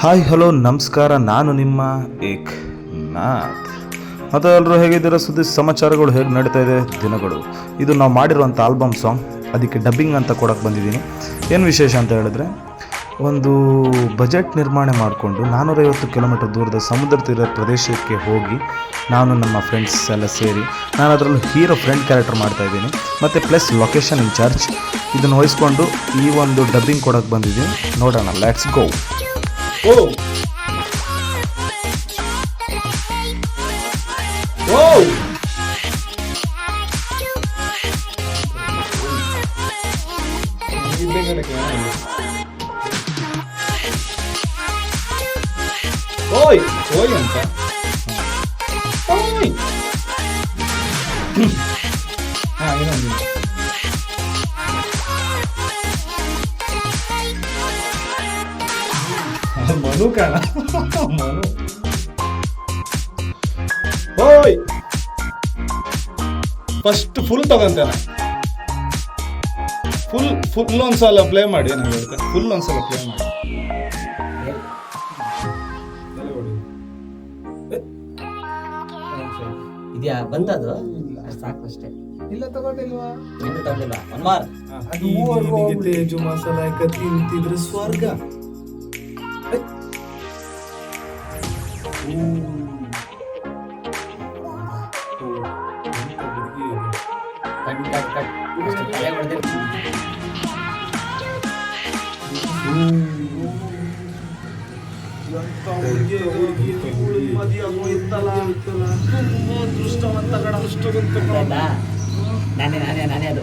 Hi hello ನಮಸ್ಕಾರ, ನಾನು ನಿಮ್ಮ ಏಕ್ನಾಥ್. ಮತ್ತು ಎಲ್ಲರೂ ಹೇಗಿದ್ದೀರಾ? ಸುದ್ದಿ ಸಮಾಚಾರಗಳು ಹೇಗೆ ನಡೀತಾ ಇದೆ ದಿನಗಳು? ಇದು ನಾವು ಮಾಡಿರುವಂಥ ಆಲ್ಬಮ್ ಸಾಂಗ್, ಅದಕ್ಕೆ ಡಬ್ಬಿಂಗ್ ಅಂತ ಕೊಡೋಕ್ಕೆ ಬಂದಿದ್ದೀನಿ. ಏನು ವಿಶೇಷ ಅಂತ ಹೇಳಿದ್ರೆ, ಒಂದು ಬಜೆಟ್ ನಿರ್ಮಾಣ ಮಾಡಿಕೊಂಡು 450 ಕಿಲೋಮೀಟರ್ ದೂರದ ಸಮುದ್ರ ತೀರ ಪ್ರದೇಶಕ್ಕೆ ಹೋಗಿ ನಾನು ನಮ್ಮ ಫ್ರೆಂಡ್ಸ್ ಎಲ್ಲ ಸೇರಿ, ನಾನು ಅದರಲ್ಲೂ ಹೀರೋ ಫ್ರೆಂಡ್ ಕ್ಯಾರೆಕ್ಟರ್ ಮಾಡ್ತಾಯಿದ್ದೀನಿ ಮತ್ತು ಪ್ಲಸ್ ಲೊಕೇಶನ್ ಇನ್ಚಾರ್ಜ್ ಇದನ್ನು ವಹಿಸ್ಕೊಂಡು ಈ ಒಂದು ಡಬ್ಬಿಂಗ್ ಕೊಡೋಕ್ಕೆ ಬಂದಿದ್ದೀನಿ. ನೋಡೋಣ, let's go. Oh! Whoa! Oi! Oi ಅಂತ. Oi! ಇನ್ನೊಂದು. ಮನು ಕಾಣ ಮನು. ಓಯ್ ಫಸ್ಟ್ ಫುಲ್ ತಗೊಂತೇನೆ. ಫುಲ್ ಒಂದ್ಸಲ ಪ್ಲೇ ಮಾಡಿ. ನಾನು ಹೇಳ್ತೇನೆ, ಫುಲ್ ಒಂದ್ಸಲ ಪ್ಲೇ ಮಾಡಿ. ಇದೆಯಾ ಬಂದದು? ಸಾಕು ಅಷ್ಟೇ. ಇಲ್ಲ ತಗೊಂಡಿಲ್ವಾ? ಏನು ತಗೊಂಡಿಲ್ಲ. ಒನ್ ಮಾರ್. ಅದು ತೇಜು ಮಸಾಲ ತಿಂತಿದ್ರೆ ಸ್ವರ್ಗ. ನಾನೇ ಅದು